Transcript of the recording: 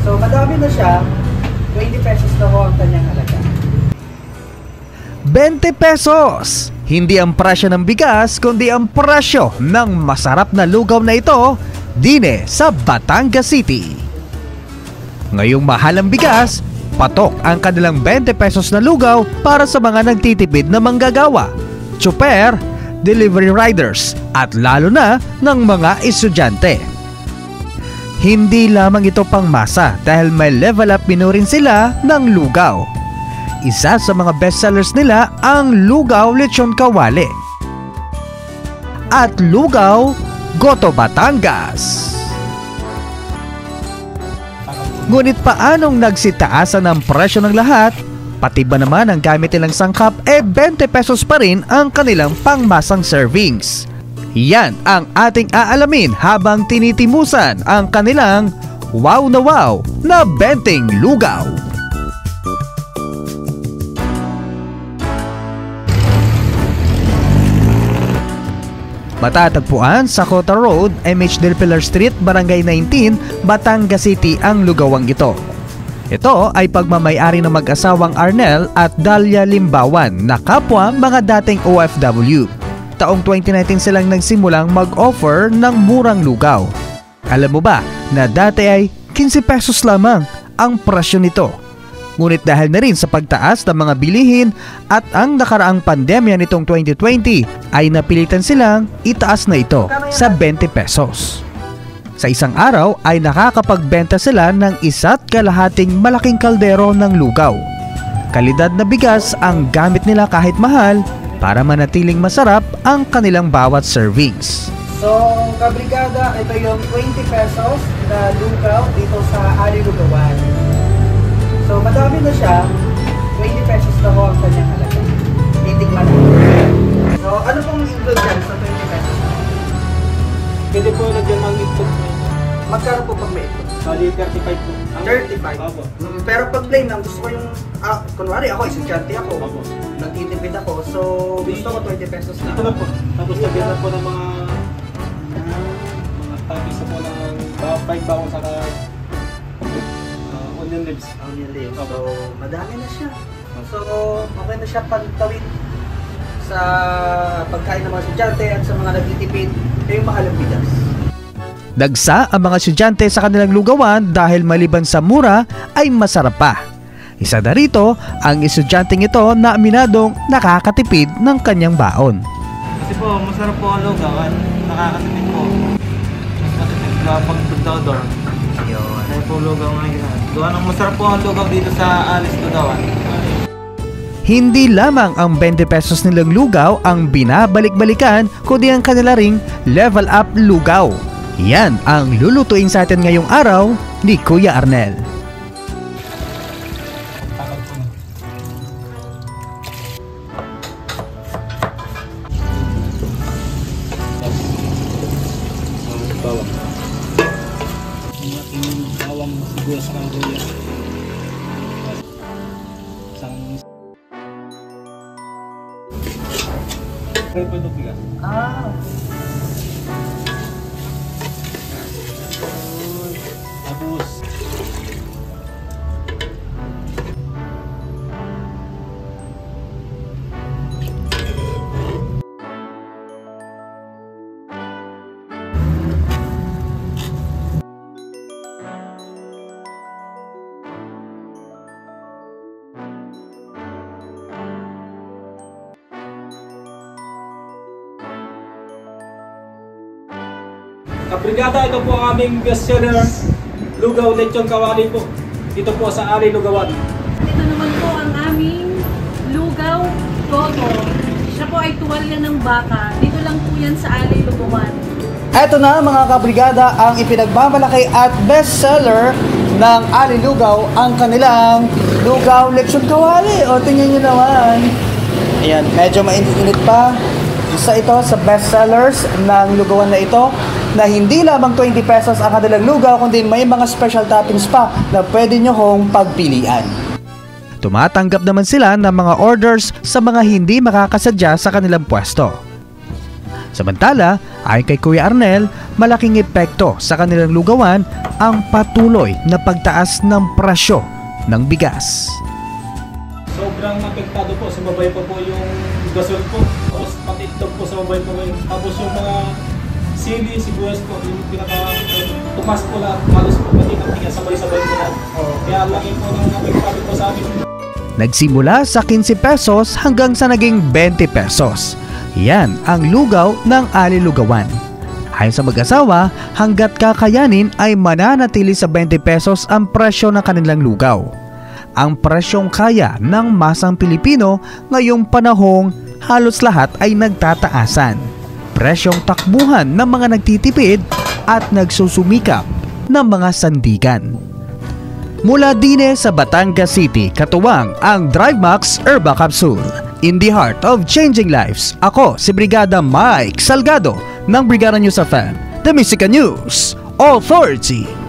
So madami na siya, 20 pesos na ho ang kanyang halaga. 20 pesos! Hindi ang presyo ng bigas, kundi ang presyo ng masarap na lugaw na ito dine sa Batangas City. Ngayong mahal ang bigas, patok ang kanilang 20 pesos na lugaw para sa mga nagtitipid na manggagawa, tsuper, delivery riders at lalo na ng mga estudyante. Hindi lamang ito pang masa dahil may level up menu rin sila ng lugaw. Isa sa mga bestsellers nila ang Lugaw Lechon Kawali at Lugaw Goto Batangas. Ngunit paanong nagsitaasan ang presyo ng lahat? Pati ba naman ang gamit nilang sangkap 20 pesos pa rin ang kanilang pangmasang servings? Yan ang ating aalamin habang tinitimusan ang kanilang wow na benteng lugaw. Matatagpuan sa Cota Road, MH Del Pilar Street, Barangay 19, Batangas City ang lugawang ito. Ito ay pagmamay-ari ng mag-asawang Arnel at Dalia Limbawan na kapwa mga dating OFW. Taong 2019 silang nagsimulang mag-offer ng murang lugaw. Alam mo ba na dati ay 15 pesos lamang ang presyo nito? Ngunit dahil na rin sa pagtaas ng mga bilihin at ang nakaraang pandemya nitong 2020 ay napilitan silang itaas na ito sa 20 pesos. Sa isang araw ay nakakapagbenta sila ng 1.5 malaking kaldero ng lugaw. Kalidad na bigas ang gamit nila kahit mahal para manatiling masarap ang kanilang bawat servings. So, kabrigada, ito yung 20 pesos na lugaw dito sa Ali Lugawan. So, madami na siya. 20 pesos na ho ang kanyang halaga. Titikman natin. So, ano pong include dyan sa 20 pesos? Pwede po lagyan ng itlog. Magkano po pag may itlog? Bali, 35 po. 35? Opo. Pero pag plain lang, gusto ko yung... kunwari ako, estudyante ako. Opo. Nagtitipid ako. So, gusto ko 20 pesos na. Ito lang po. Tapos lagyan na po ng mga tapis na po ng 5 bawang saka onion leaves. Onion leaves. So, madami na siya. So, okay na siya pantawid sa pagkain ng mga estudyante at sa mga nagtitipid yung mahal ang bigas. Dagsa ang mga estudyante sa kanilang lugawan dahil maliban sa mura ay masarap pa. Isa na rito ang estudyanteng ito na aminadong nakakatipid ng kanyang baon. Kasi po, masarap po ang lugawan. Nakakatipid po. Mas matipid ka pag pagdodor. Ayun. Kaya po lugaw ngayon. Masarap po ang lugaw dito sa Alice Lugawan. Hindi lamang ang 20 pesos nilang lugaw ang binabalik-balikan kundi ang kanila ring level up lugaw. Yan ang lulutuin sa atin ngayong araw ni Kuya Arnel. Bawang. Ang ating bawang sibuyas sa kanila. Kaya po ito bigas. Tapos Kabrigada, ito po ang aming bestseller, Lugaw Lechon Kawali po. Dito po sa Ali Lugawan. Ito naman po ang aming Lugaw Goto. Siya po ay tuwalya ng baka. Dito lang po yan sa Ali Lugawan. Ito na mga kabrigada ang ipinagmamalaki at bestseller ng Ali Lugaw, ang kanilang Lugaw Lechon Kawali. O tingnan nyo naman. Ayan, medyo mainit-init pa. Isa ito sa bestsellers ng lugawan na ito na hindi lamang 20 pesos ang kanilang lugaw kundi may mga special toppings pa na pwede nyo hong pagpilian. Tumatanggap naman sila ng mga orders sa mga hindi makakasadya sa kanilang pwesto. Samantala, Ayon kay Kuya Arnel, malaking epekto sa kanilang lugawan ang patuloy na pagtaas ng presyo ng bigas. Sobrang apektado po, sumabay pa po yung gasol po, tapos pati ito po sumabay po ngayon. Tapos yung mga sili, sibuyas po, yung tumas po lahat, halos po pati ng sabay-sabay po lahat. Kaya laki po ng apektado po sa amin. Nagsimula sa 15 pesos hanggang sa naging 20 pesos. Yan ang lugaw ng Ali Lugawan. Ayon sa mag-asawa, hanggat kakayanin ay mananatili sa 20 pesos ang presyo ng kanilang lugaw. Ang presyong kaya ng masang Pilipino ngayong panahong halos lahat ay nagtataasan. Presyong takbuhan ng mga nagtitipid at nagsusumikap ng mga sandigan. Mula din sa Batangas City, katuwang ang DriveMax Herba Capsule. In the heart of changing lives, ako si Brigada Mike Salgado ng Brigada News FM, The Music News Authority.